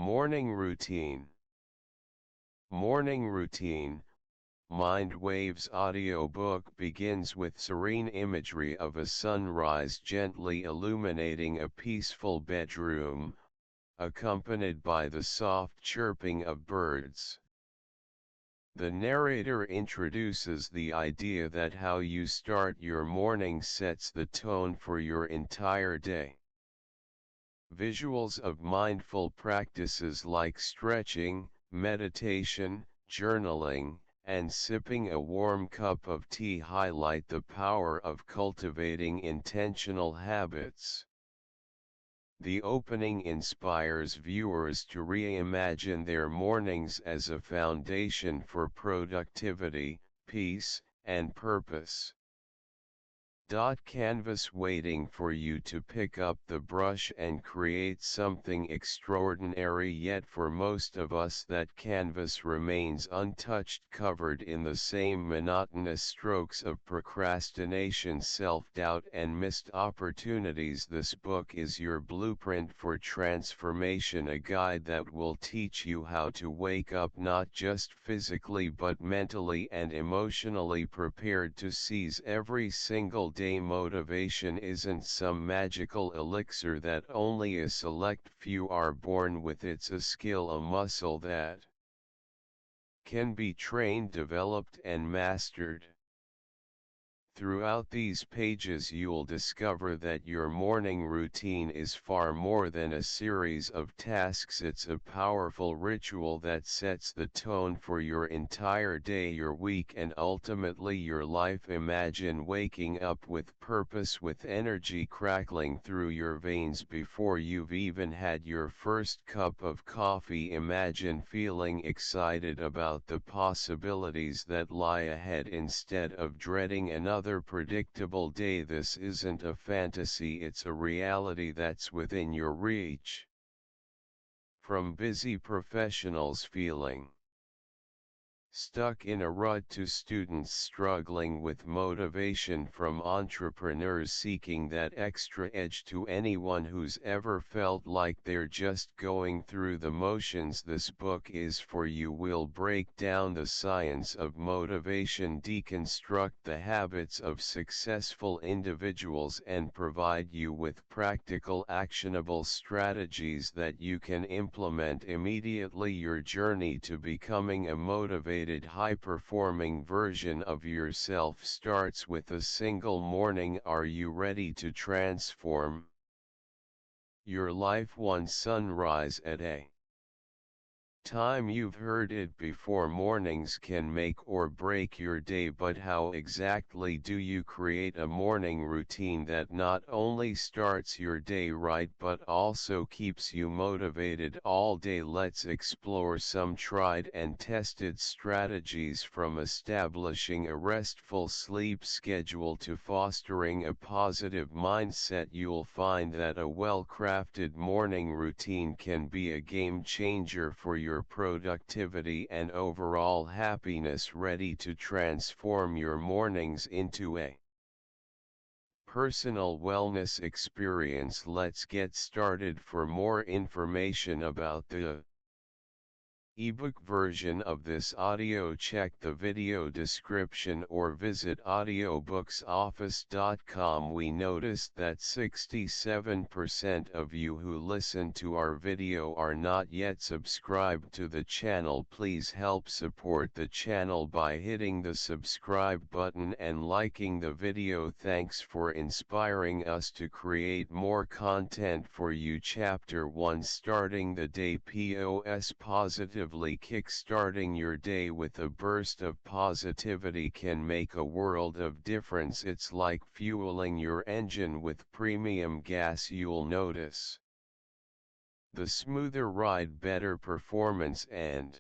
Morning routine. Morning routine. Mind Waves audiobook begins with serene imagery of a sunrise gently illuminating a peaceful bedroom, accompanied by the soft chirping of birds. The narrator introduces the idea that how you start your morning sets the tone for your entire day. Visuals of mindful practices like stretching, meditation, journaling, and sipping a warm cup of tea highlight the power of cultivating intentional habits. The opening inspires viewers to reimagine their mornings as a foundation for productivity, peace, and purpose. Canvas waiting for you to pick up the brush and create something extraordinary, yet for most of us that canvas remains untouched, covered in the same monotonous strokes of procrastination, self-doubt, and missed opportunities. This book is your blueprint for transformation, a guide that will teach you how to wake up not just physically but mentally and emotionally prepared to seize every single day. Motivation isn't some magical elixir that only a select few are born with. It's a skill, a muscle that can be trained, developed, and mastered. Throughout these pages you'll discover that your morning routine is far more than a series of tasks. It's a powerful ritual that sets the tone for your entire day, your week, and ultimately your life. Imagine waking up with purpose, with energy crackling through your veins before you've even had your first cup of coffee. Imagine feeling excited about the possibilities that lie ahead instead of dreading another predictable day. This isn't a fantasy, it's a reality that's within your reach. From busy professionals feeling stuck in a rut to students struggling with motivation, from entrepreneurs seeking that extra edge to anyone who's ever felt like they're just going through the motions, this book is for you. We'll break down the science of motivation, deconstruct the habits of successful individuals, and provide you with practical, actionable strategies that you can implement immediately. Your journey to becoming a motivated, high-performing version of yourself starts with a single morning. Are you ready to transform your life one sunrise at a time? You've heard it before, mornings can make or break your day, but how exactly do you create a morning routine that not only starts your day right but also keeps you motivated all day? Let's explore some tried and tested strategies, from establishing a restful sleep schedule to fostering a positive mindset. You'll find that a well-crafted morning routine can be a game changer for your productivity and overall happiness. Ready to transform your mornings into a personal wellness experience? Let's get started. For more information about the ebook version of this audio, check the video description or visit audiobooksoffice.com. We noticed that 67% of you who listen to our video are not yet subscribed to the channel. Please help support the channel by hitting the subscribe button and liking the video. Thanks for inspiring us to create more content for you. Chapter 1: Starting the Day. Positively kickstarting your day with a burst of positivity can make a world of difference. It's like fueling your engine with premium gas. You'll notice the smoother ride, better performance, and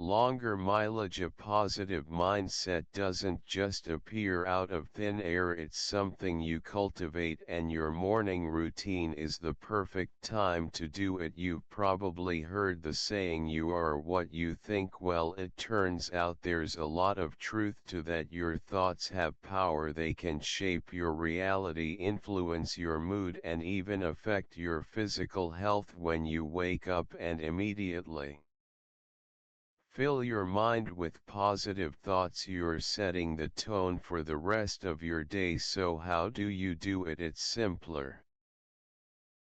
Longer mileage. A positive mindset doesn't just appear out of thin air, it's something you cultivate, and your morning routine is the perfect time to do it. You've probably heard the saying, you are what you think. Well, it turns out there's a lot of truth to that. Your thoughts have power. They can shape your reality, influence your mood, and even affect your physical health. When you wake up and immediately fill your mind with positive thoughts, you're setting the tone for the rest of your day. So how do you do it? It's simpler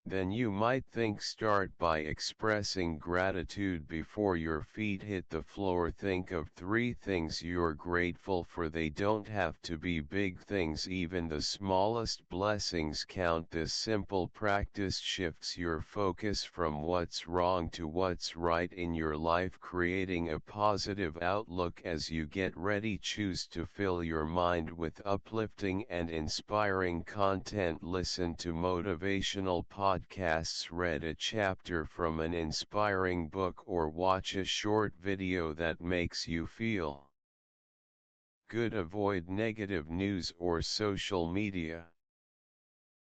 then you might think. Start by expressing gratitude before your feet hit the floor. Think of 3 things you're grateful for. They don't have to be big things, even the smallest blessings count. This simple practice shifts your focus from what's wrong to what's right in your life, creating a positive outlook. As you get ready, choose to fill your mind with uplifting and inspiring content. Listen to motivational podcasts, read a chapter from an inspiring book, or watch a short video that makes you feel good. Avoid negative news or social media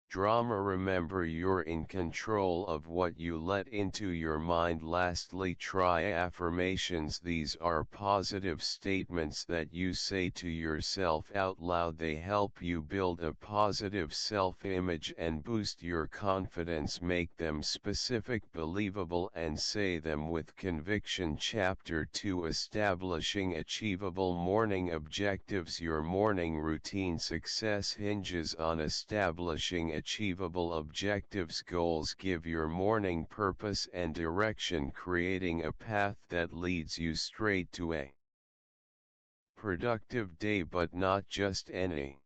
drama. Remember, you're in control of what you let into your mind. Lastly, try affirmations. These are positive statements that you say to yourself out loud. They help you build a positive self-image and boost your confidence. Make them specific, believable, and say them with conviction. Chapter 2: Establishing Achievable Morning Objectives. Your morning routine success hinges on establishing achievable objectives. Goals give your morning purpose and direction, creating a path that leads you straight to a productive day. But not just any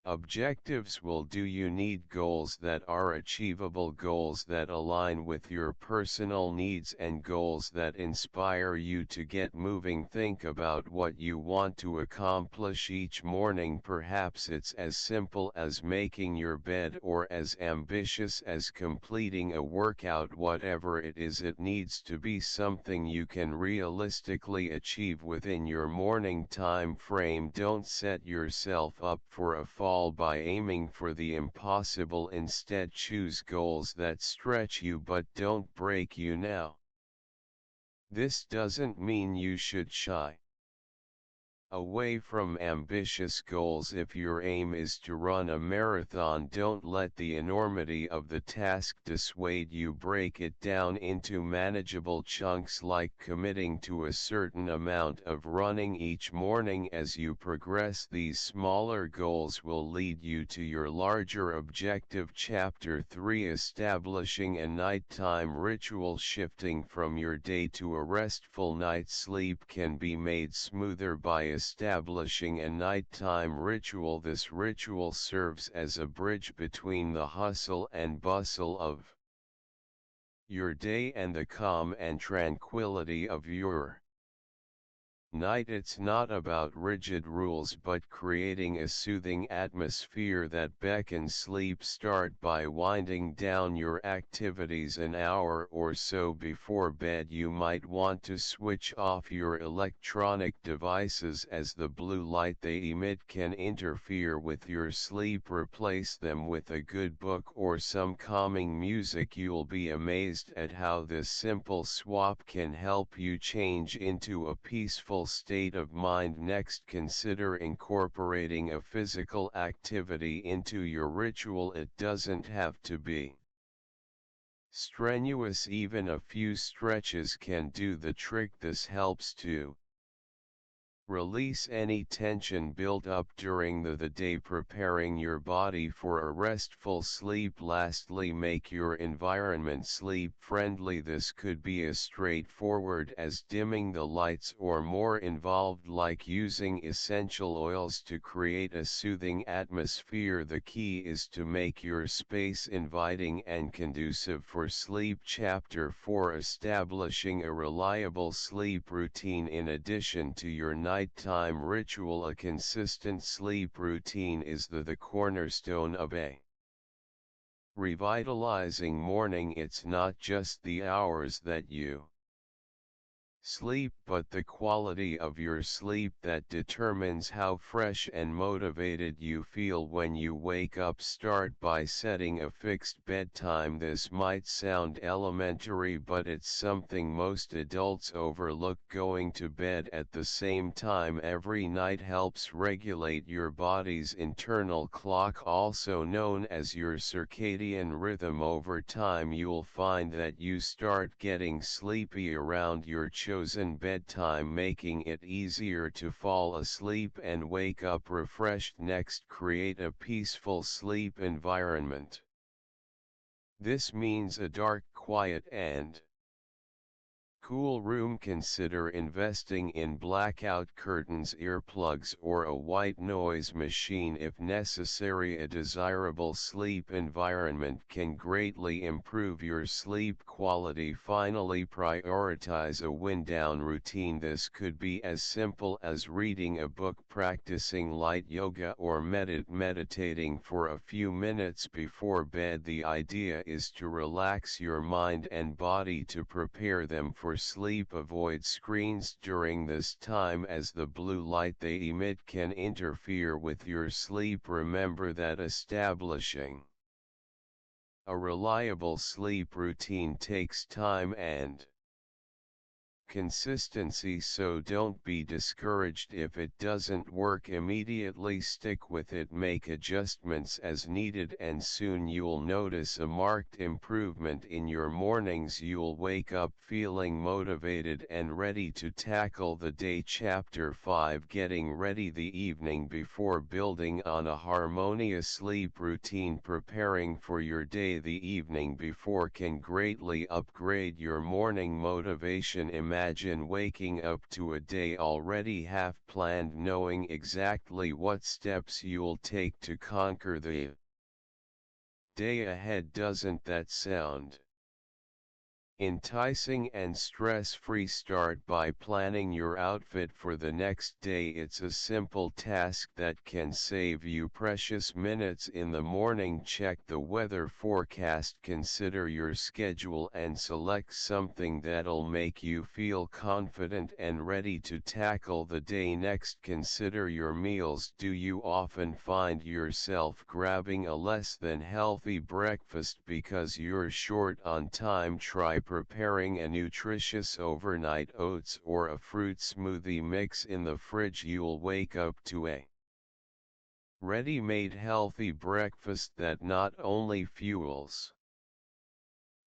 objectives will do. You need goals that are achievable, goals that align with your personal needs, and goals that inspire you to get moving. Think about what you want to accomplish each morning. Perhaps it's as simple as making your bed, or as ambitious as completing a workout. Whatever it is, it needs to be something you can realistically achieve within your morning time frame. Don't set yourself up for a fall by aiming for the impossible. Instead, choose goals that stretch you but don't break you. Now, this doesn't mean you should shy away from ambitious goals. If your aim is to run a marathon, don't let the enormity of the task dissuade you. Break it down into manageable chunks, like committing to a certain amount of running each morning. As you progress, these smaller goals will lead you to your larger objective. Chapter 3: Establishing a Nighttime Ritual. Shifting from your day to a restful night's sleep can be made smoother by establishing a nighttime ritual. This ritual serves as a bridge between the hustle and bustle of your day and the calm and tranquility of your night. It's not about rigid rules, but creating a soothing atmosphere that beckons sleep. Start by winding down your activities an hour or so before bed. You might want to switch off your electronic devices, as the blue light they emit can interfere with your sleep. Replace them with a good book or some calming music. You'll be amazed at how this simple swap can help you change into a peaceful state of mind. Next, consider incorporating a physical activity into your ritual. It doesn't have to be strenuous. Even a few stretches can do the trick. This helps to release any tension built up during the day, preparing your body for a restful sleep. Lastly, make your environment sleep friendly. This could be as straightforward as dimming the lights, or more involved, like using essential oils to create a soothing atmosphere. The key is to make your space inviting and conducive for sleep. Chapter 4: Establishing a reliable sleep routine. In addition to your nighttime ritual, a consistent sleep routine is the cornerstone of a revitalizing morning. It's not just the hours that you sleep, but the quality of your sleep that determines how fresh and motivated you feel when you wake up. Start by setting a fixed bedtime. This might sound elementary, but it's something most adults overlook. Going to bed at the same time every night helps regulate your body's internal clock, also known as your circadian rhythm. Over time you'll find that you start getting sleepy around your chosen bedtime, making it easier to fall asleep and wake up refreshed. Next, create a peaceful sleep environment. This means a dark, quiet, and cool room. Consider investing in blackout curtains, earplugs, or a white noise machine if necessary. A desirable sleep environment can greatly improve your sleep quality. Finally, prioritize a wind-down routine. This could be as simple as reading a book, practicing light yoga, or meditating for a few minutes before bed. The idea is to relax your mind and body to prepare them for sleep. Avoid screens during this time, as the blue light they emit can interfere with your sleep. Remember that establishing a reliable sleep routine takes time and consistency, so don't be discouraged if it doesn't work immediately. Stick with it, make adjustments as needed, and soon you'll notice a marked improvement in your mornings. You'll wake up feeling motivated and ready to tackle the day. Chapter 5: Getting Ready the Evening Before. Building on a harmonious sleep routine. Preparing for your day the evening before can greatly upgrade your morning motivation. Imagine waking up to a day already half planned, knowing exactly what steps you'll take to conquer the day ahead. Doesn't that sound enticing and stress-free? Start by planning your outfit for the next day. It's a simple task that can save you precious minutes in the morning. Check the weather forecast, consider your schedule, and select something that'll make you feel confident and ready to tackle the day. Next, consider your meals. Do you often find yourself grabbing a less than healthy breakfast because you're short on time? Try preparing a nutritious overnight oats or a fruit smoothie mix in the fridge. You'll wake up to a ready-made healthy breakfast that not only fuels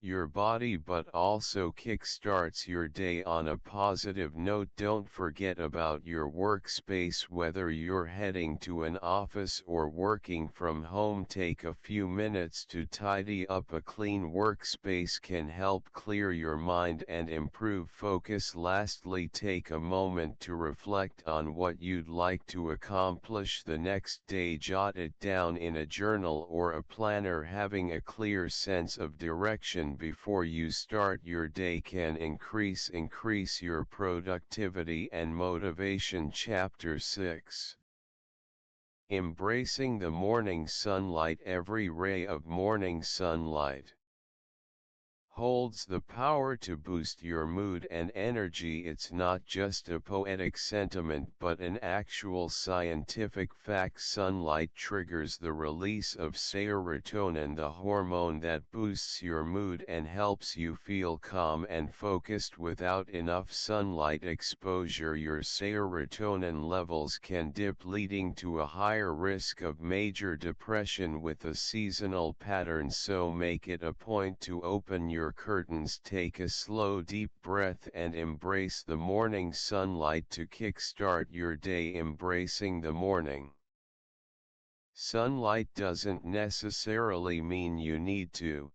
your body but also kickstarts your day on a positive note. Don't forget about your workspace. Whether you're heading to an office or working from home, take a few minutes to tidy up. A clean workspace can help clear your mind and improve focus. Lastly, take a moment to reflect on what you'd like to accomplish the next day. Jot it down in a journal or a planner. Having a clear sense of direction before you start your day can increase your productivity and motivation. Chapter 6: Embracing the Morning Sunlight. Every ray of morning sunlight holds the power to boost your mood and energy. It's not just a poetic sentiment but an actual scientific fact. Sunlight triggers the release of serotonin, the hormone that boosts your mood and helps you feel calm and focused. Without enough sunlight exposure, your serotonin levels can dip, leading to a higher risk of major depression with a seasonal pattern. So make it a point to open your curtains, take a slow deep breath, and embrace the morning sunlight to kickstart your day. Embracing the morning sunlight doesn't necessarily mean you need to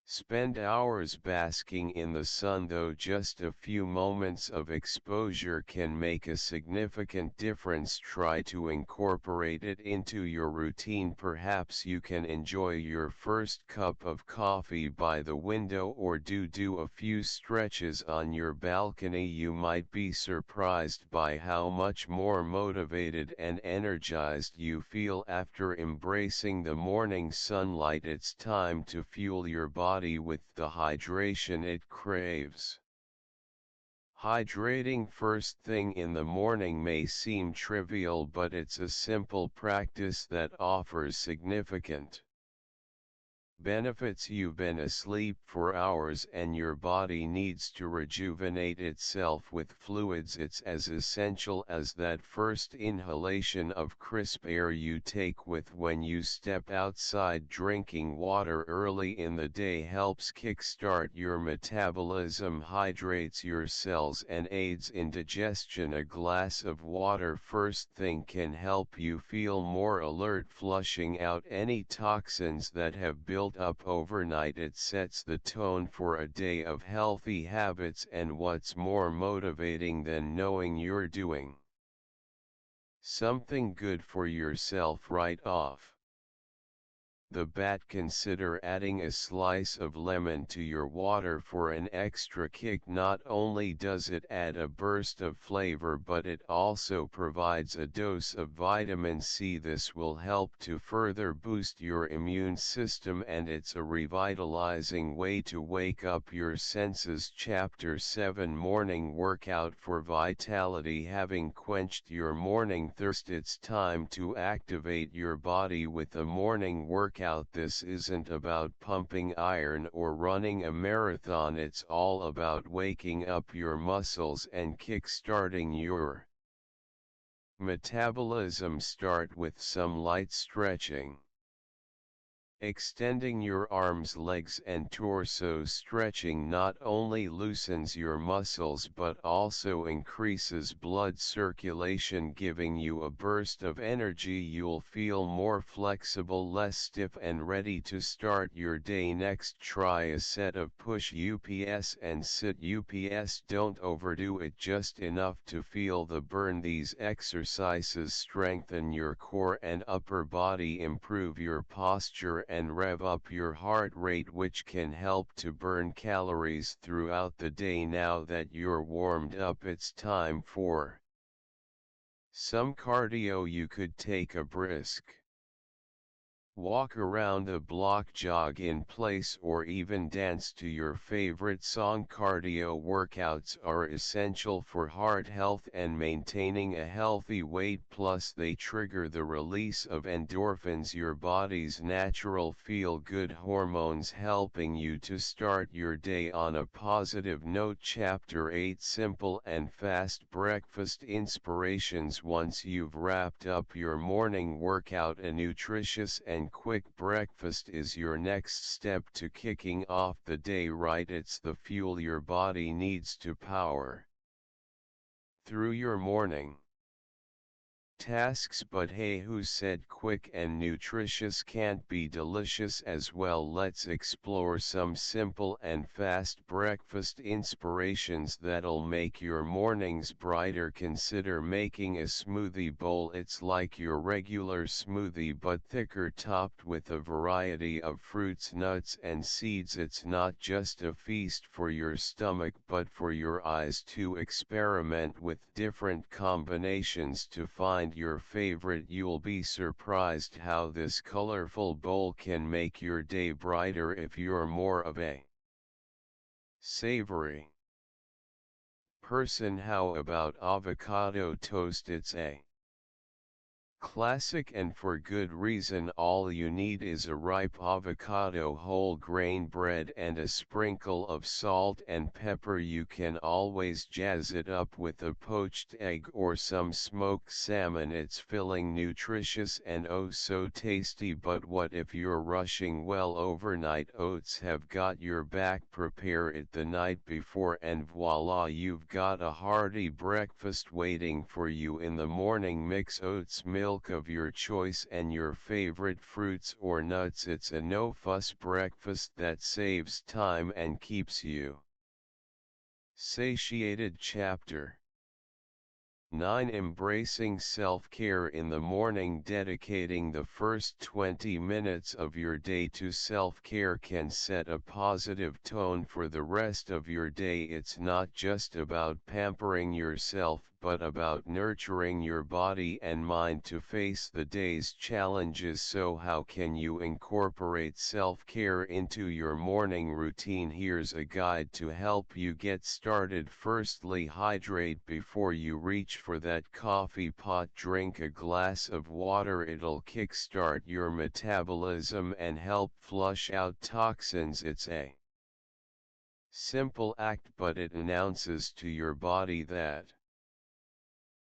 spend hours basking in the sun, though just a few moments of exposure can make a significant difference. Try to incorporate it into your routine. Perhaps you can enjoy your first cup of coffee by the window or do a few stretches on your balcony. You might be surprised by how much more motivated and energized you feel after embracing the morning sunlight. It's time to fuel your body with the hydration it craves. Hydrating first thing in the morning may seem trivial, but it's a simple practice that offers significant benefits. You've been asleep for hours and your body needs to rejuvenate itself with fluids. It's as essential as that first inhalation of crisp air you take when you step outside. Drinking water early in the day helps kickstart your metabolism, hydrates your cells and aids in digestion. A glass of water first thing can help you feel more alert, flushing out any toxins that have built up overnight. It sets the tone for a day of healthy habits, and what's more motivating than knowing you're doing something good for yourself right off the bat? Consider adding a slice of lemon to your water for an extra kick. Not only does it add a burst of flavor, but it also provides a dose of vitamin C. This will help to further boost your immune system, and it's a revitalizing way to wake up your senses. Chapter 7: Morning Workout for Vitality. Having quenched your morning thirst, it's time to activate your body with a morning workout. This isn't about pumping iron or running a marathon. It's all about waking up your muscles and kick-starting your metabolism. Start with some light stretching. Extending your arms, legs and torso. Stretching not only loosens your muscles but also increases blood circulation, giving you a burst of energy. You'll feel more flexible, less stiff and ready to start your day. Next, try a set of push ups and sit ups. Don't overdo it, just enough to feel the burn. These exercises strengthen your core and upper body, improve your posture and rev up your heart rate, which can help to burn calories throughout the day. Now that you're warmed up, it's time for some cardio. You could take a brisk walk around the block, jog in place, or even dance to your favorite song. Cardio workouts are essential for heart health and maintaining a healthy weight. Plus, they trigger the release of endorphins, your body's natural feel-good hormones, helping you to start your day on a positive note. Chapter 8: Simple and Fast Breakfast Inspirations. Once you've wrapped up your morning workout, a nutritious and quick breakfast is your next step to kicking off the day right. It's the fuel your body needs to power through your morning tasks. But hey, who said quick and nutritious can't be delicious as well? Let's explore some simple and fast breakfast inspirations that'll make your mornings brighter. Consider making a smoothie bowl. It's like your regular smoothie but thicker, topped with a variety of fruits, nuts and seeds. It's not just a feast for your stomach but for your eyes too. Experiment with different combinations to find your favorite. You'll be surprised how this colorful bowl can make your day brighter. If you're more of a savory person, how about avocado toast? It's a classic, and for good reason. All you need is a ripe avocado, whole grain bread and a sprinkle of salt and pepper. You can always jazz it up with a poached egg or some smoked salmon. It's filling, nutritious and oh so tasty. But what if you're rushing? Well, overnight oats have got your back. Prepare it the night before and voila, you've got a hearty breakfast waiting for you in the morning. Mix oats, milk of your choice and your favorite fruits or nuts. It's a no-fuss breakfast that saves time and keeps you satiated. Chapter 9: Embracing Self-Care in the Morning. Dedicating the first 20 minutes of your day to self-care can set a positive tone for the rest of your day. It's not just about pampering yourself but about nurturing your body and mind to face the day's challenges. So how can you incorporate self-care into your morning routine? Here's a guide to help you get started. Firstly, hydrate before you reach for that coffee pot. Drink a glass of water. It'll kickstart your metabolism and help flush out toxins. It's a simple act, but it announces to your body that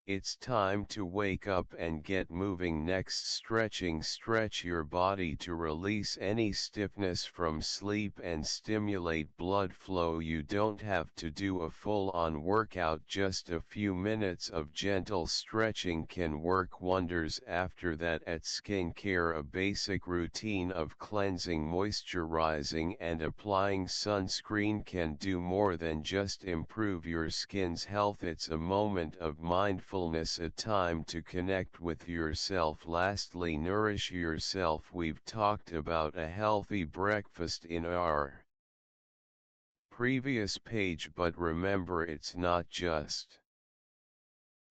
it's time to wake up and get moving. Next, stretching. Stretch your body to release any stiffness from sleep and stimulate blood flow. You don't have to do a full-on workout, just a few minutes of gentle stretching can work wonders. After that, at skincare, a basic routine of cleansing, moisturizing and applying sunscreen can do more than just improve your skin's health. It's a moment of mindfulness, a time to connect with yourself. Lastly, nourish yourself. We've talked about a healthy breakfast in our previous page, but remember, it's not just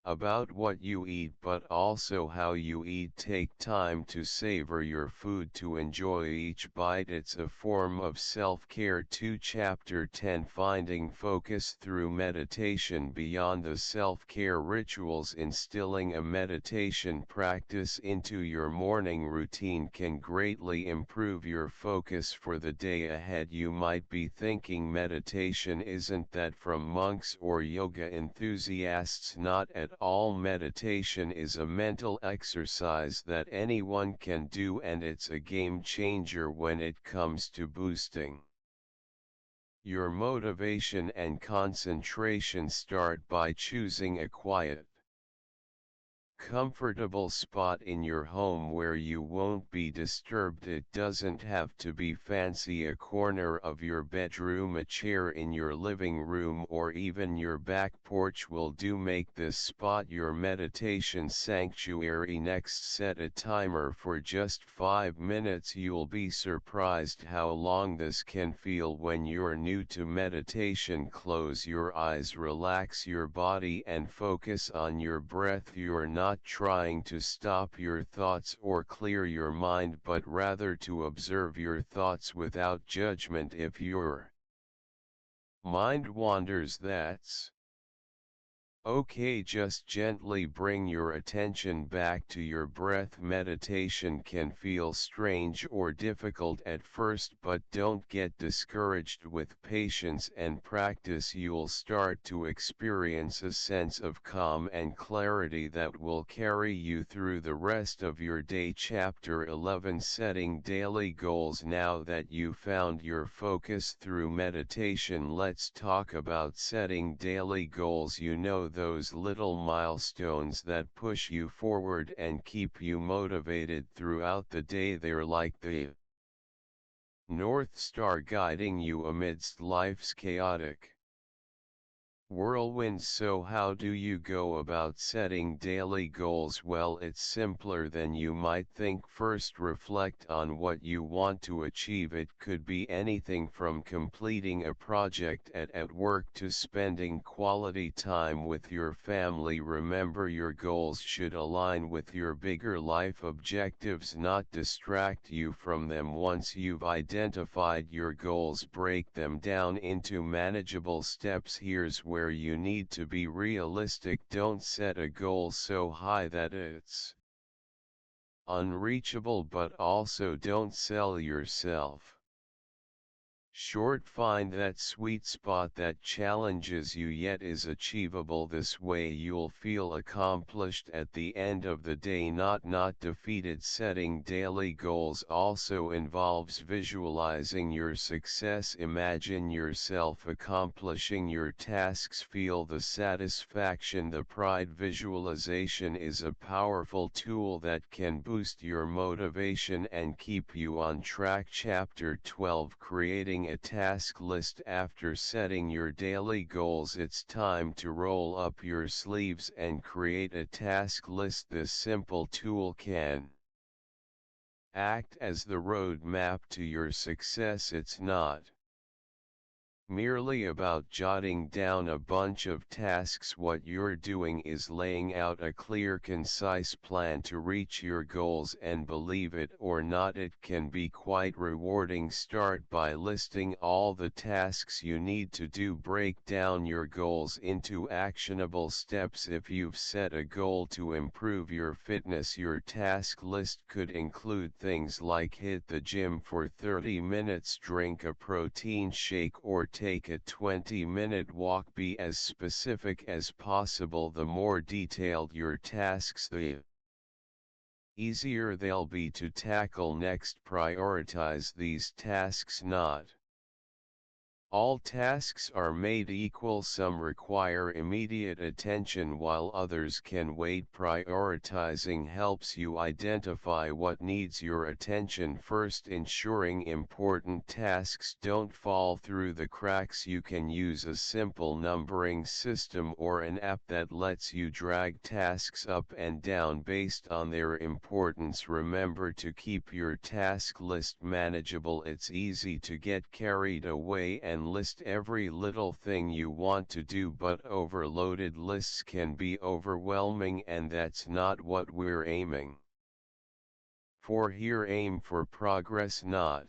about what you eat but also how you eat. Take time to savor your food, to enjoy each bite. It's a form of self-care too. Chapter 10, Finding Focus Through Meditation. Beyond the self-care rituals, instilling a meditation practice into your morning routine can greatly improve your focus for the day ahead. You might be thinking, meditation isn't that from monks or yoga enthusiasts? Not at all. Meditation is a mental exercise that anyone can do, and it's a game changer when it comes to boosting your motivation and concentration. Start by choosing a quiet, comfortable spot in your home where you won't be disturbed. It doesn't have to be fancy. A corner of your bedroom, a chair in your living room, or even your back porch will do. Make this spot your meditation sanctuary. Next, set a timer for just 5 minutes. You'll be surprised how long this can feel when you're new to meditation. Close your eyes, relax your body and focus on your breath. You're not trying to stop your thoughts or clear your mind, but rather to observe your thoughts without judgment. If your mind wanders, that's okay, just gently bring your attention back to your breath. Meditation can feel strange or difficult at first, but don't get discouraged. With patience and practice, you'll start to experience a sense of calm and clarity that will carry you through the rest of your day. Chapter 11, Setting Daily Goals. Now that you found your focus through meditation, let's talk about setting daily goals. You know, those little milestones that push you forward and keep you motivated throughout the day. They're like the North Star guiding you amidst life's chaotic whirlwind. So how do you go about setting daily goals? Well, it's simpler than you might think. First, reflect on what you want to achieve. It could be anything from completing a project at work to spending quality time with your family. Remember, your goals should align with your bigger life objectives, not distract you from them. Once you've identified your goals, break them down into manageable steps. Here's where you need to be realistic. Don't set a goal so high that it's unreachable, but also don't sell yourself short. Find that sweet spot that challenges you yet is achievable. This way you'll feel accomplished at the end of the day, not defeated. Setting daily goals also involves visualizing your success. Imagine yourself accomplishing your tasks. Feel the satisfaction, the pride. Visualization is a powerful tool that can boost your motivation and keep you on track. Chapter 12, Creating a task list. After setting your daily goals, it's time to roll up your sleeves and create a task list. This simple tool can act as the road map to your success. It's not merely about jotting down a bunch of tasks. What you're doing is laying out a clear, concise plan to reach your goals, and believe it or not, it can be quite rewarding. Start by listing all the tasks you need to do. Break down your goals into actionable steps. If you've set a goal to improve your fitness, your task list could include things like hit the gym for 30 minutes, drink a protein shake, or take a 20-minute walk. Be as specific as possible. The more detailed your tasks, the easier they'll be to tackle. Next, prioritize these tasks. Not all tasks are made equal. Some require immediate attention while others can wait. Prioritizing helps you identify what needs your attention first, ensuring important tasks don't fall through the cracks. You can use a simple numbering system or an app that lets you drag tasks up and down based on their importance. Remember to keep your task list manageable. It's easy to get carried away and list every little thing you want to do, but overloaded lists can be overwhelming, and that's not what we're aiming for here. Aim for progress, not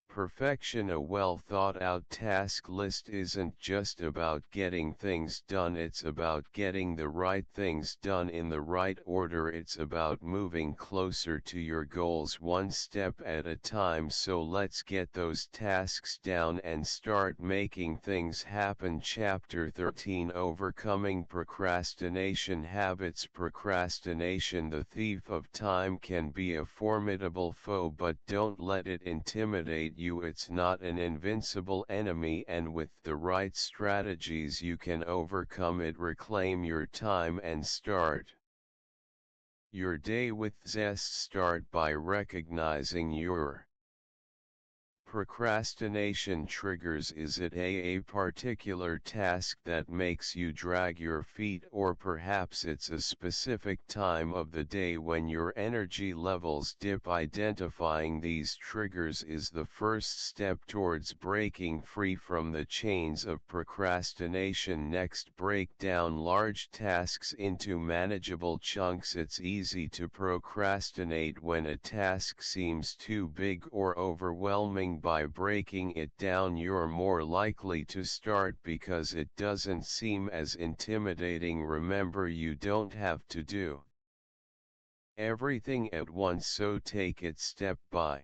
perfection. A well-thought-out task list isn't just about getting things done, it's about getting the right things done in the right order. It's about moving closer to your goals one step at a time. So let's get those tasks down and start making things happen. Chapter 13: Overcoming Procrastination Habits. Procrastination, the thief of time, can be a formidable foe, but don't let it intimidate you. It's not an invincible enemy, and with the right strategies you can overcome it. Reclaim your time and start your day with zest. Start by recognizing your procrastination triggers. Is it a particular task that makes you drag your feet, or perhaps it's a specific time of the day when your energy levels dip? Identifying these triggers is the first step towards breaking free from the chains of procrastination. Next, break down large tasks into manageable chunks. It's easy to procrastinate when a task seems too big or overwhelming. By breaking it down, you're more likely to start because it doesn't seem as intimidating. Remember, you don't have to do everything at once, so take it step by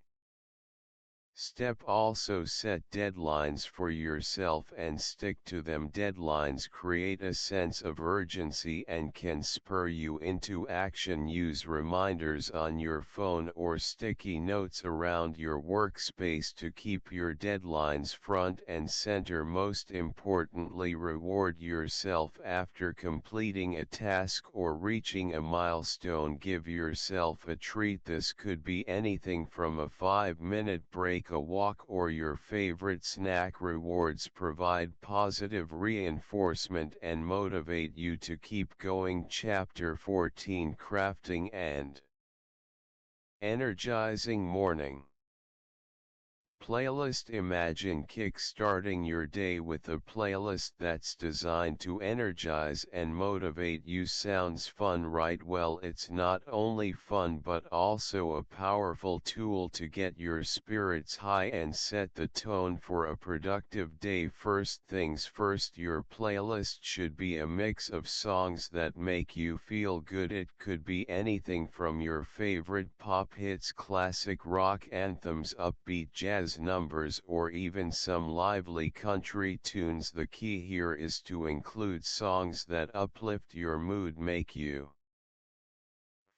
step. Also set deadlines for yourself and stick to them. Deadlines create a sense of urgency and can spur you into action. Use reminders on your phone or sticky notes around your workspace to keep your deadlines front and center. Most importantly, reward yourself after completing a task or reaching a milestone. Give yourself a treat. This could be anything from a 5-minute break, a walk, or your favorite snack. Rewards provide positive reinforcement and motivate you to keep going. Chapter 14: Crafting and Energizing Morning Playlist. Imagine kick-starting your day with a playlist that's designed to energize and motivate you. Sounds fun, right? Well, it's not only fun but also a powerful tool to get your spirits high and set the tone for a productive day. First things first, your playlist should be a mix of songs that make you feel good. It could be anything from your favorite pop hits, classic rock anthems, upbeat jazz numbers, or even some lively country tunes. The key here is to include songs that uplift your mood, make you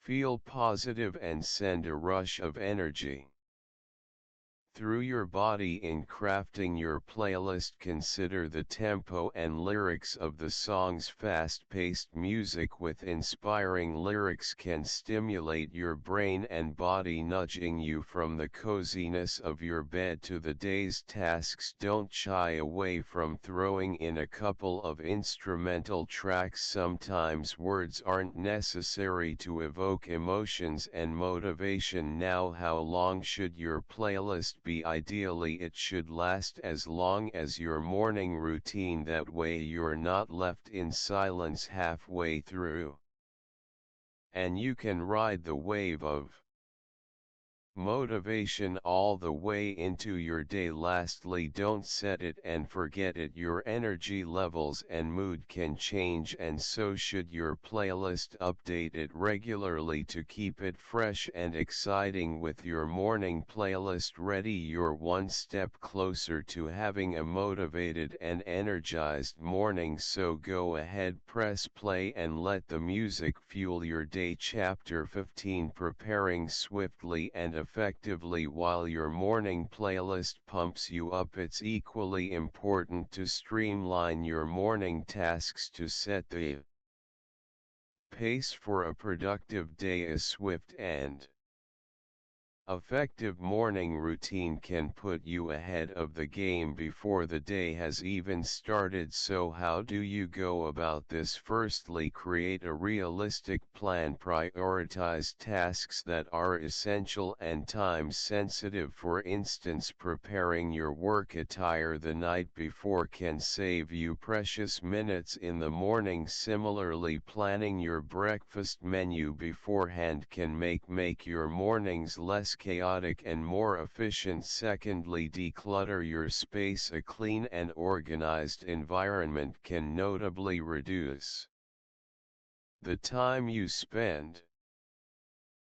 feel positive, and send a rush of energy through your body. In crafting your playlist, consider the tempo and lyrics of the songs. Fast-paced music with inspiring lyrics can stimulate your brain and body, nudging you from the coziness of your bed to the day's tasks. Don't shy away from throwing in a couple of instrumental tracks. Sometimes words aren't necessary to evoke emotions and motivation. Now, how long should your playlist must be ideally it should last as long as your morning routine, that way you're not left in silence halfway through. And you can ride the wave of motivation all the way into your day. Lastly, don't set it and forget it. Your energy levels and mood can change, and so should your playlist. Update it regularly to keep it fresh and exciting. With your morning playlist ready, you're one step closer to having a motivated and energized morning. So go ahead, press play and let the music fuel your day. Chapter 15: Preparing swiftly and effectively while your morning playlist pumps you up. It's equally important to streamline your morning tasks to set the pace for a productive day. A swift and effective morning routine can put you ahead of the game before the day has even started. So how do you go about this? Firstly, create a realistic plan. Prioritize tasks that are essential and time sensitive. For instance, preparing your work attire the night before can save you precious minutes in the morning. Similarly, planning your breakfast menu beforehand can make your mornings less chaotic and more efficient. Secondly, declutter your space. A clean and organized environment can notably reduce the time you spend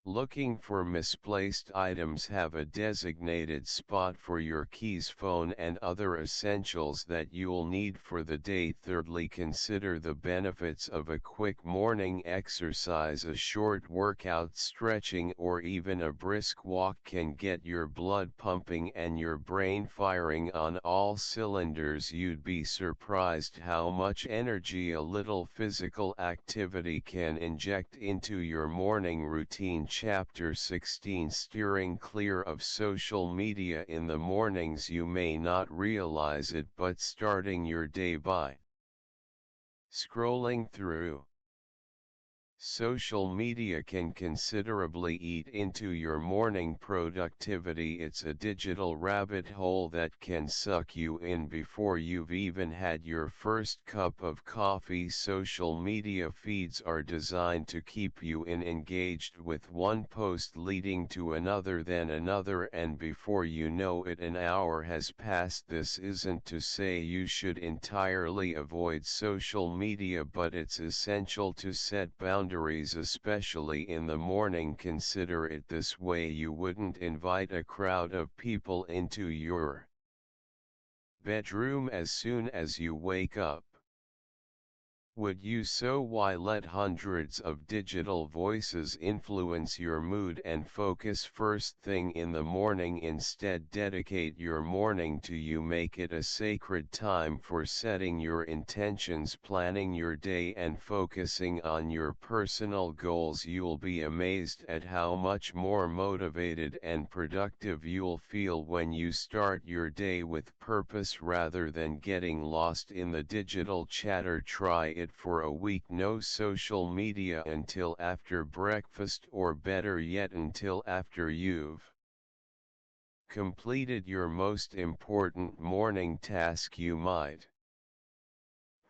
looking for misplaced items. Have a designated spot for your keys, phone, and other essentials that you'll need for the day. Thirdly, consider the benefits of a quick morning exercise. A short workout, stretching, or even a brisk walk can get your blood pumping and your brain firing on all cylinders. You'd be surprised how much energy a little physical activity can inject into your morning routine. Chapter 16: Steering clear of social media in the mornings. You may not realize it, but starting your day by scrolling through social media can considerably eat into your morning productivity. It's a digital rabbit hole that can suck you in before you've even had your first cup of coffee. Social media feeds are designed to keep you engaged, with one post leading to another, then another, and before you know it, an hour has passed. This isn't to say you should entirely avoid social media, but it's essential to set boundaries, especially in the morning. Consider it this way: you wouldn't invite a crowd of people into your bedroom as soon as you wake up, would you? So why let hundreds of digital voices influence your mood and focus first thing in the morning? Instead, dedicate your morning to you. Make it a sacred time for setting your intentions, planning your day, and focusing on your personal goals. You'll be amazed at how much more motivated and productive you'll feel when you start your day with purpose rather than getting lost in the digital chatter. Try it for a week. No social media until after breakfast, or better yet, until after you've completed your most important morning task. You might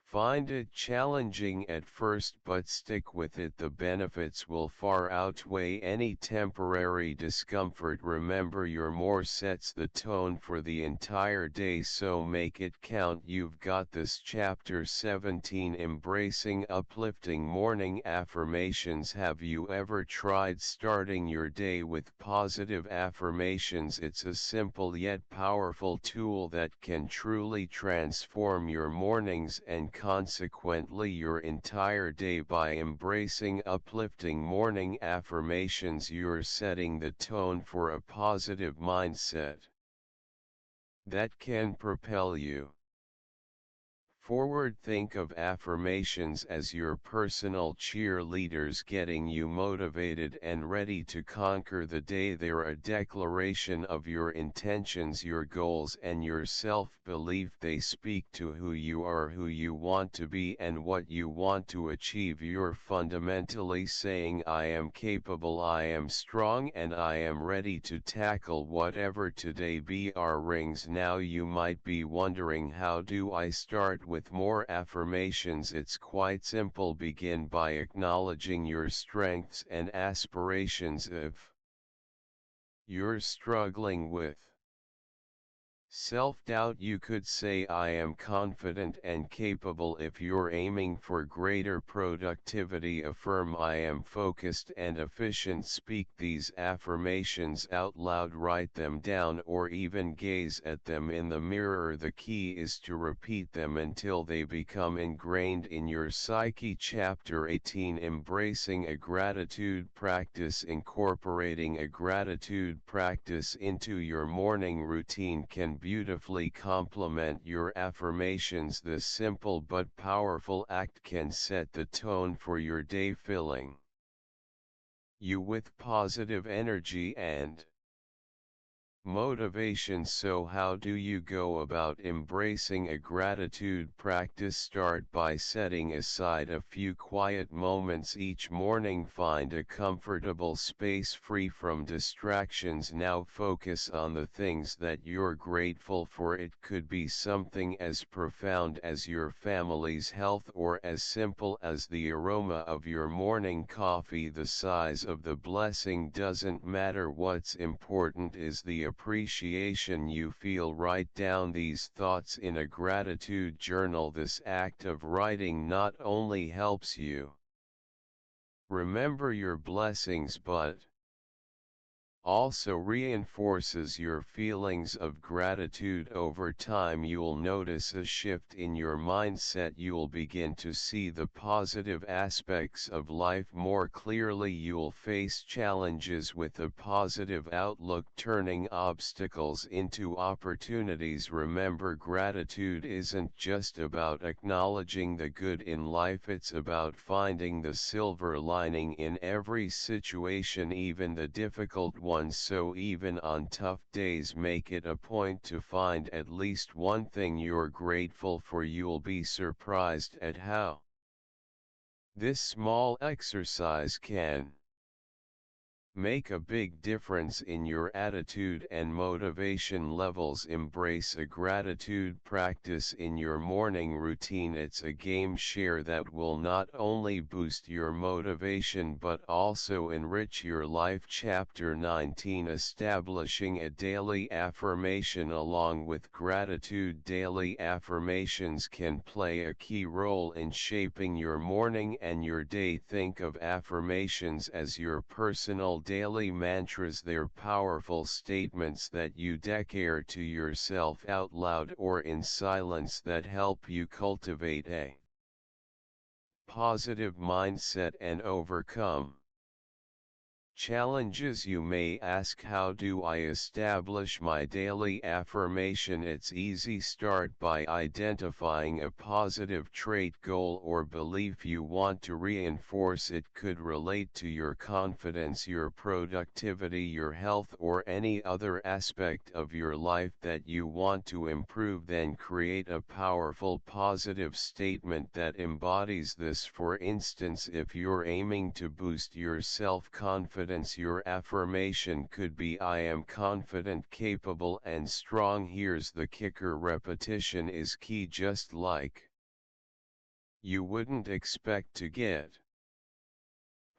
find it challenging at first, but stick with it. The benefits will far outweigh any temporary discomfort. Remember, your more sets the tone for the entire day, so make it count. You've got this. Chapter 17: Embracing uplifting morning affirmations. Have you ever tried starting your day with positive affirmations? It's a simple yet powerful tool that can truly transform your mornings and consequently your entire day. By embracing uplifting morning affirmations, you're setting the tone for a positive mindset that can propel you Forward, think of affirmations as your personal cheerleaders, getting you motivated and ready to conquer the day. They're a declaration of your intentions, your goals, and your self-belief. They speak to who you are, who you want to be, and what you want to achieve. You're fundamentally saying, I am capable, I am strong, and I am ready to tackle whatever today brings. Now you might be wondering, how do I start with more affirmations? It's quite simple. Begin by acknowledging your strengths and aspirations. If you're struggling with self-doubt, you could say, I am confident and capable. If you're aiming for greater productivity, affirm, I am focused and efficient. Speak these affirmations out loud, write them down, or even gaze at them in the mirror. The key is to repeat them until they become ingrained in your psyche. Chapter 18: Embracing a Gratitude Practice. Incorporating a gratitude practice into your morning routine can beautifully complement your affirmations. This simple but powerful act can set the tone for your day, filling you with positive energy and motivation. So how do you go about embracing a gratitude practice? Start by setting aside a few quiet moments each morning. Find a comfortable space free from distractions. Now focus on the things that you're grateful for. It could be something as profound as your family's health, or as simple as the aroma of your morning coffee. The size of the blessing doesn't matter. What's important is the appreciation you feel. Write down these thoughts in a gratitude journal. This act of writing not only helps you remember your blessings, but also reinforces your feelings of gratitude. Over time, you'll notice a shift in your mindset. You'll begin to see the positive aspects of life more clearly. You'll face challenges with a positive outlook, turning obstacles into opportunities. Remember, gratitude isn't just about acknowledging the good in life, it's about finding the silver lining in every situation, even the difficult ones. So even on tough days, make it a point to find at least one thing you're grateful for. You'll be surprised at how this small exercise can make a big difference in your attitude and motivation levels. Embrace a gratitude practice in your morning routine. It's a game changer that will not only boost your motivation but also enrich your life. Chapter 19: Establishing a daily affirmation. Along with gratitude, daily affirmations can play a key role in shaping your morning and your day. Think of affirmations as your personal daily mantras. They're powerful statements that you declare to yourself out loud or in silence that help you cultivate a positive mindset and overcome challenges. You may ask, how do I establish my daily affirmation? It's easy. Start by identifying a positive trait, goal, or belief you want to reinforce. It could relate to your confidence, your productivity, your health, or any other aspect of your life that you want to improve. Then create a powerful positive statement that embodies this. For instance, if you're aiming to boost your self-confidence, your affirmation could be, I am confident, capable, and strong. Here's the kicker: repetition is key. Just like you wouldn't expect to get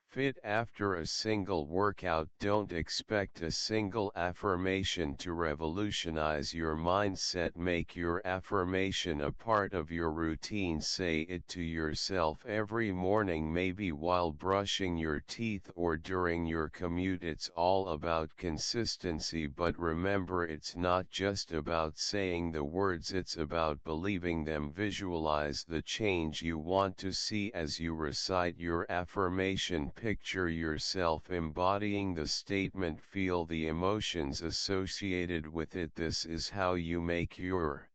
fit after a single workout, don't expect a single affirmation to revolutionize your mindset. Make your affirmation a part of your routine. Say it to yourself every morning, maybe while brushing your teeth or during your commute. It's all about consistency, but remember, it's not just about saying the words, it's about believing them. Visualize the change you want to see as you recite your affirmation. Picture yourself embodying the statement. Feel the emotions associated with it. This is how you make your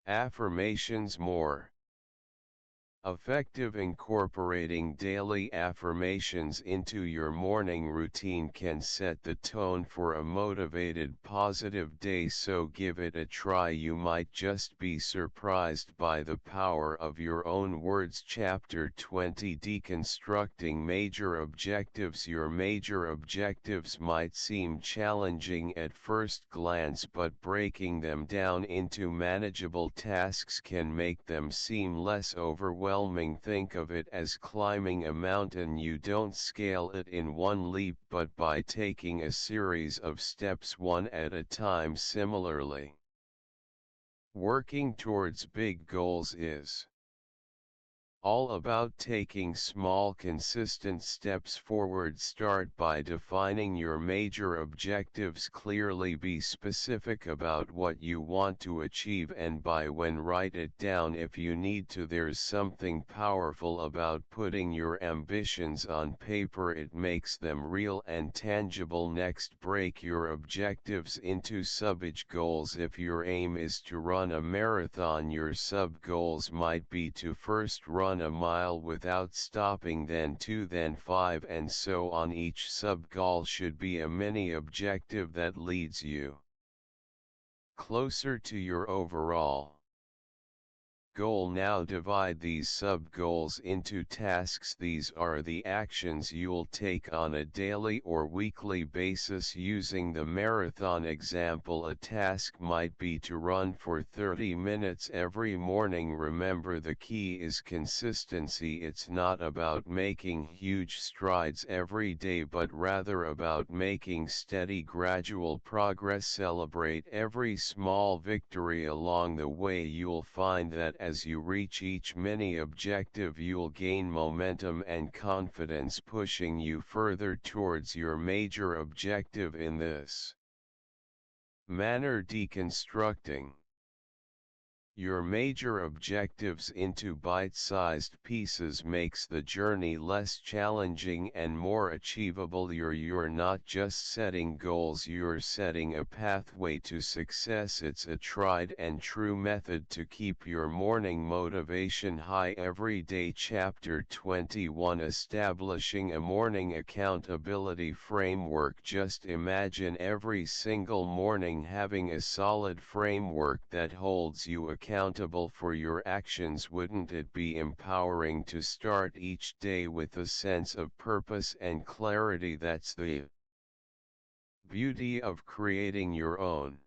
Affirmations more effective. Incorporating daily affirmations into your morning routine can set the tone for a motivated, positive day, so give it a try. You might just be surprised by the power of your own words. Chapter 20: Deconstructing Major Objectives. Your major objectives might seem challenging at first glance, but breaking them down into manageable tasks can make them seem less overwhelming. Think of it as climbing a mountain. You don't scale it in one leap, but by taking a series of steps one at a time. Similarly, working towards big goals is all about taking small, consistent steps forward. Start by defining your major objectives clearly. Be specific about what you want to achieve and by when. Write it down if you need to. There's something powerful about putting your ambitions on paper. It makes them real and tangible. Next, break your objectives into sub-age goals. If your aim is to run a marathon, your sub-goals might be to first run a mile without stopping, then 2, then 5, and so on. Each sub-goal should be a mini objective that leads you closer to your overall goal. Now divide these sub-goals into tasks. These are the actions you'll take on a daily or weekly basis. Using the marathon example, a task might be to run for 30 minutes every morning. Remember, the key is consistency. It's not about making huge strides every day, but rather about making steady, gradual progress. Celebrate every small victory along the way. You'll find that as you reach each mini objective, you'll gain momentum and confidence, pushing you further towards your major objective. In this manner, deconstructing your major objectives into bite-sized pieces makes the journey less challenging and more achievable. You're not just setting goals, you're setting a pathway to success. It's a tried and true method to keep your morning motivation high every day. Chapter 21: Establishing a Morning Accountability Framework. Just imagine every single morning having a solid framework that holds you accountable for your actions. Wouldn't it be empowering to start each day with a sense of purpose and clarity? That's the beauty of creating your own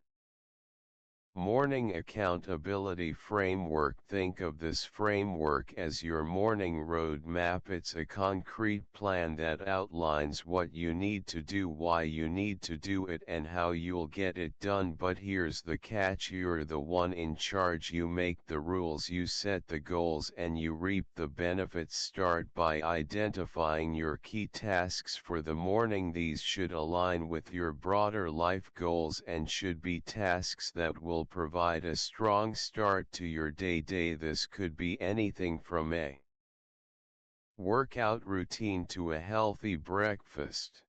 morning accountability framework. Think of this framework as your morning roadmap. It's a concrete plan that outlines what you need to do, why you need to do it, and how you'll get it done. But here's the catch: you're the one in charge. You make the rules, you set the goals, and you reap the benefits. Start by identifying your key tasks for the morning. These should align with your broader life goals and should be tasks that will provide a strong start to your day. This could be anything from a workout routine to a healthy breakfast,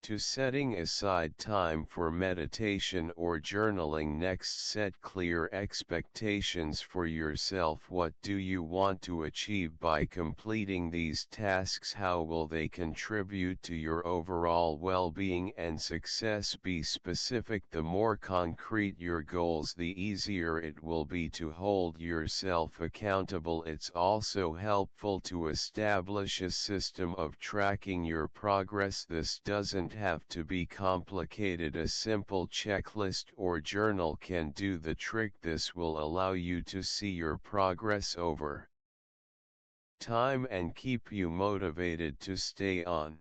to setting aside time for meditation or journaling. Next, set clear expectations for yourself. What do you want to achieve by completing these tasks? How will they contribute to your overall well-being and success? Be specific. The more concrete your goals, the easier it will be to hold yourself accountable. It's also helpful to establish a system of tracking your progress. This doesn't have to be complicated. A simple checklist or journal can do the trick. This will allow you to see your progress over time and keep you motivated to stay on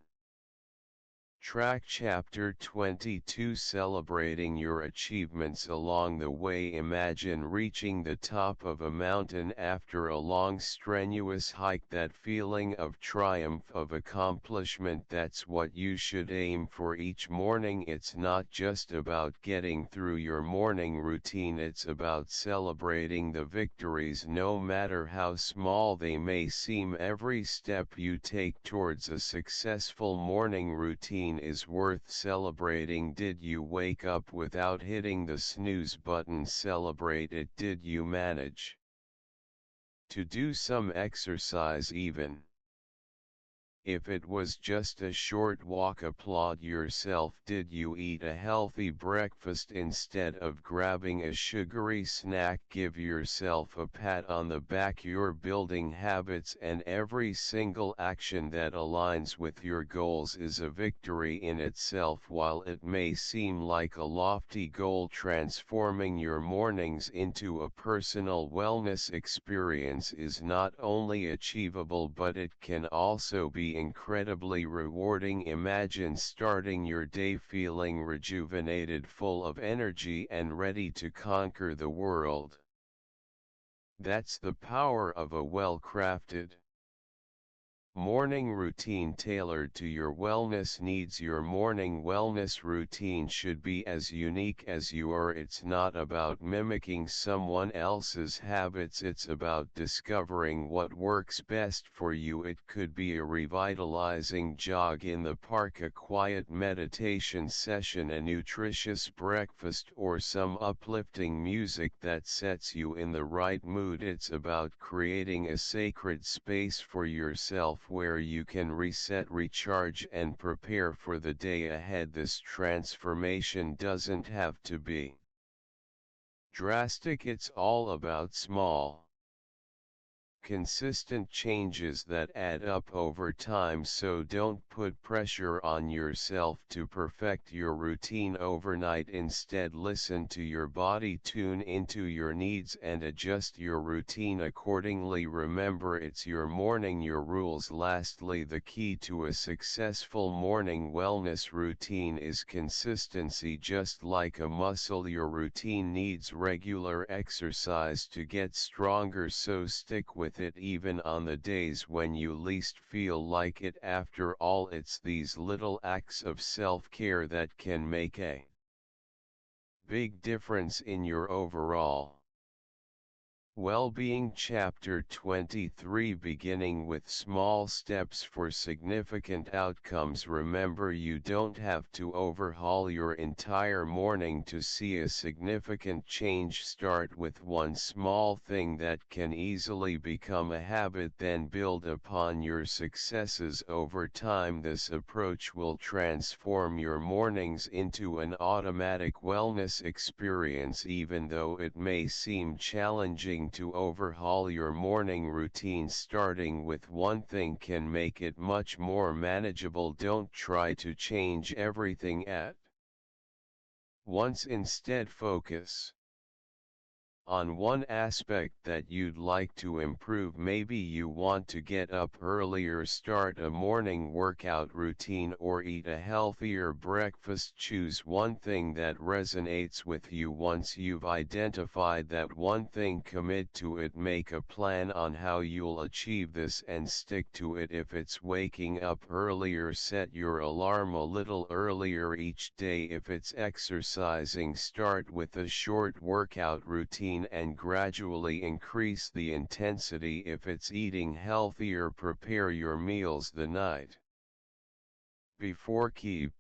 track. Chapter 22: Celebrating your achievements along the way. Imagine reaching the top of a mountain after a long, strenuous hike. That feeling of triumph, of accomplishment, that's what you should aim for each morning. It's not just about getting through your morning routine, it's about celebrating the victories, no matter how small they may seem. Every step you take towards a successful morning routine routine is worth celebrating? Did you wake up without hitting the snooze button? Celebrate it. Did you manage to do some exercise even? If it was just a short walk, applaud yourself. Did you eat a healthy breakfast instead of grabbing a sugary snack? Give yourself a pat on the back. You're building habits, and every single action that aligns with your goals is a victory in itself. While it may seem like a lofty goal, transforming your mornings into a personal wellness experience is not only achievable, but it can also be incredibly rewarding. Imagine starting your day feeling rejuvenated, full of energy, and ready to conquer the world. That's the power of a well-crafted morning routine tailored to your wellness needs. Your morning wellness routine should be as unique as you are. It's not about mimicking someone else's habits, it's about discovering what works best for you. It could be a revitalizing jog in the park, a quiet meditation session, a nutritious breakfast, or some uplifting music that sets you in the right mood. It's about creating a sacred space for yourself where you can reset, recharge, and prepare for the day ahead. This transformation doesn't have to be drastic. It's all about small, consistent changes that add up over time. So don't put pressure on yourself to perfect your routine overnight. Instead, listen to your body, tune into your needs, and adjust your routine accordingly. Remember, it's your morning, your rules. Lastly, the key to a successful morning wellness routine is consistency. Just like a muscle, your routine needs regular exercise to get stronger, so stick with it even on the days when you least feel like it. After all, it's these little acts of self-care that can make a big difference in your overall well-being. Chapter 23, beginning with small steps for significant outcomes. Remember, you don't have to overhaul your entire morning to see a significant change. Start with one small thing that can easily become a habit, then build upon your successes over time. This approach will transform your mornings into an automatic wellness experience. Even though it may seem challenging to overhaul your morning routine, starting with one thing can make it much more manageable. Don't try to change everything at once. Instead, focus on one aspect that you'd like to improve. Maybe you want to get up earlier, start a morning workout routine, or eat a healthier breakfast. Choose one thing that resonates with you. Once you've identified that one thing, commit to it. Make a plan on how you'll achieve this and stick to it. If it's waking up earlier, set your alarm a little earlier each day. If it's exercising, start with a short workout routine and gradually increase the intensity. If it's eating healthier, prepare your meals the night before. Keep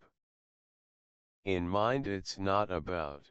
in mind, it's not about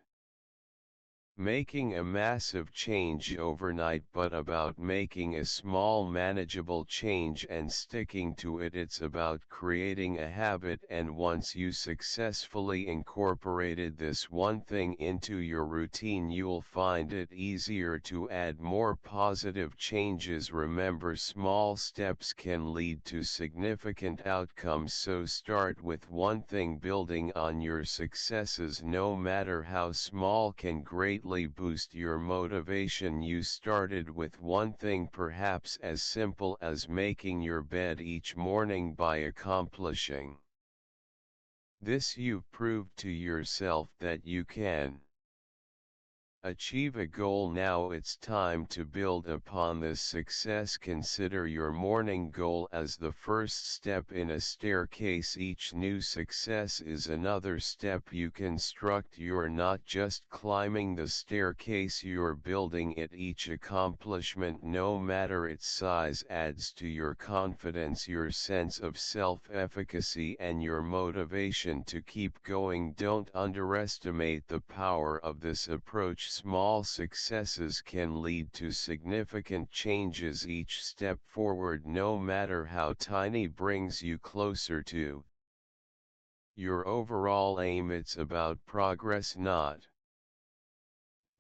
making a massive change overnight, but about making a small manageable change and sticking to it. It's about creating a habit, and once you successfully incorporated this one thing into your routine, you'll find it easier to add more positive changes. Remember, small steps can lead to significant outcomes, so start with one thing. Building on your successes, no matter how small, can greatly boost your motivation. You started with one thing, perhaps as simple as making your bed each morning. By accomplishing this, you've proved to yourself that you can Achieve a goal. Now it's time to build upon this success. Consider your morning goal as the first step in a staircase. Each new success is another step you construct. You're not just climbing the staircase, you're building it. Each accomplishment, no matter its size, adds to your confidence, your sense of self-efficacy, and your motivation to keep going. Don't underestimate the power of this approach. Small successes can lead to significant changes. Each step forward, no matter how tiny, brings you closer to your overall aim. It's about progress, not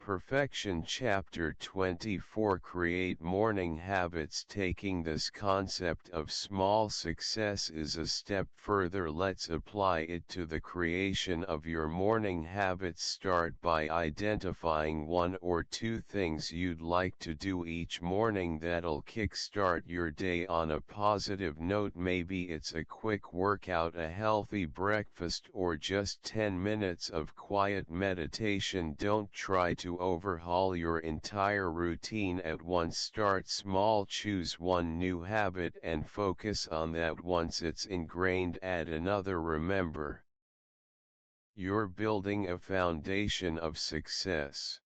perfection. Chapter 24. Create morning habits. Taking this concept of small success is a step further. Let's apply it to the creation of your morning habits. Start by identifying one or two things you'd like to do each morning that'll kickstart your day on a positive note. Maybe it's a quick workout, a healthy breakfast, or just 10 minutes of quiet meditation. Don't try to overhaul your entire routine at once. Start small. Choose one new habit and focus on that. Once it's ingrained, add another. Remember, you're building a foundation of success.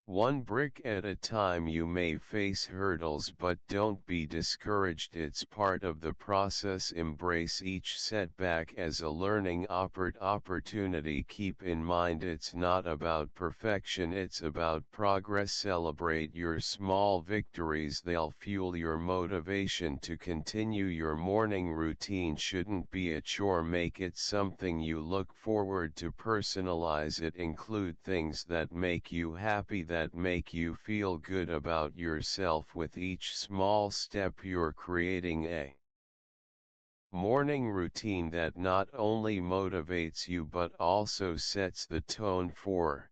One brick at a time. You may face hurdles, but don't be discouraged. It's part of the process. Embrace each setback as a learning opportunity. Keep in mind, it's not about perfection, it's about progress. Celebrate your small victories. They'll fuel your motivation to continue. Your morning routine shouldn't be a chore. Make it something you look forward to. Personalize it. Include things that make you happy, that make you feel good about yourself. With each small step, you're creating a morning routine that not only motivates you but also sets the tone for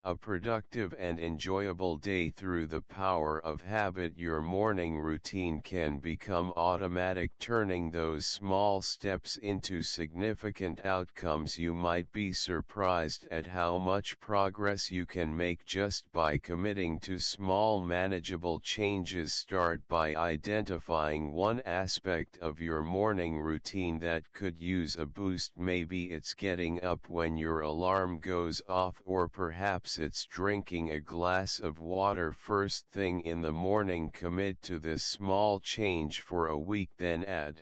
a productive and enjoyable day. Through the power of habit, your morning routine can become automatic, turning those small steps into significant outcomes. You might be surprised at how much progress you can make just by committing to small, manageable changes. Start by identifying one aspect of your morning routine that could use a boost. Maybe it's getting up when your alarm goes off, or perhaps it's drinking a glass of water first thing in the morning. Commit to this small change for a week, then add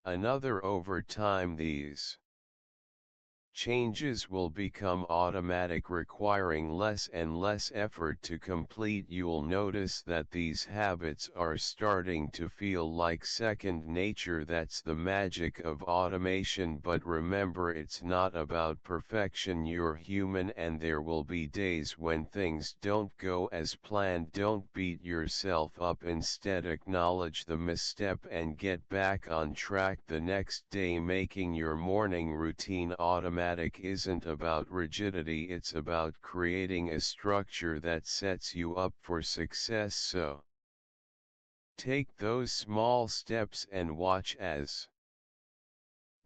another. Over time, these changes will become automatic, requiring less and less effort to complete. You'll notice that these habits are starting to feel like second nature. That's the magic of automation. But remember, it's not about perfection. You're human, and there will be days when things don't go as planned. Don't beat yourself up. Instead, acknowledge the misstep and get back on track the next day. Making your morning routine automatic isn't about rigidity, it's about creating a structure that sets you up for success. So, take those small steps and watch as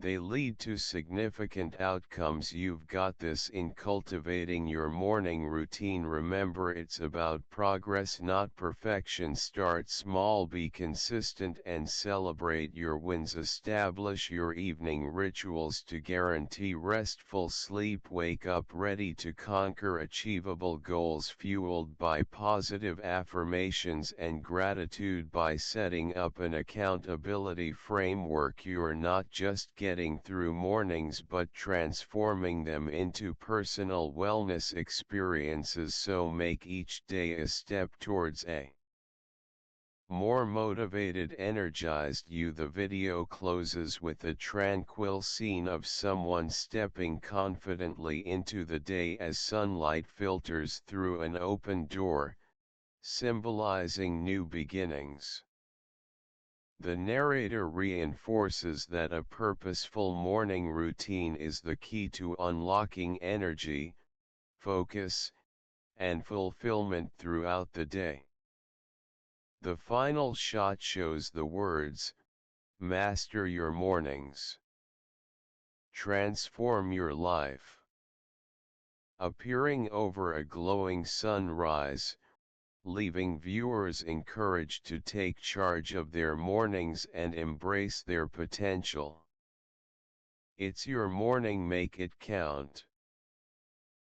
they lead to significant outcomes. You've got this. In cultivating your morning routine, remember, it's about progress, not perfection. Start small, be consistent, and celebrate your wins. Establish your evening rituals to guarantee restful sleep. Wake up ready to conquer. Achievable goals fueled by positive affirmations and gratitude. By setting up an accountability framework, you're not just getting through mornings but transforming them into personal wellness experiences. So make each day a step towards a more motivated, energized you. The video closes with a tranquil scene of someone stepping confidently into the day as sunlight filters through an open door, symbolizing new beginnings. The narrator reinforces that a purposeful morning routine is the key to unlocking energy, focus, and fulfillment throughout the day. The final shot shows the words, "Master your mornings. Transform your life." appearing over a glowing sunrise, leaving viewers encouraged to take charge of their mornings and embrace their potential. It's your morning, make it count.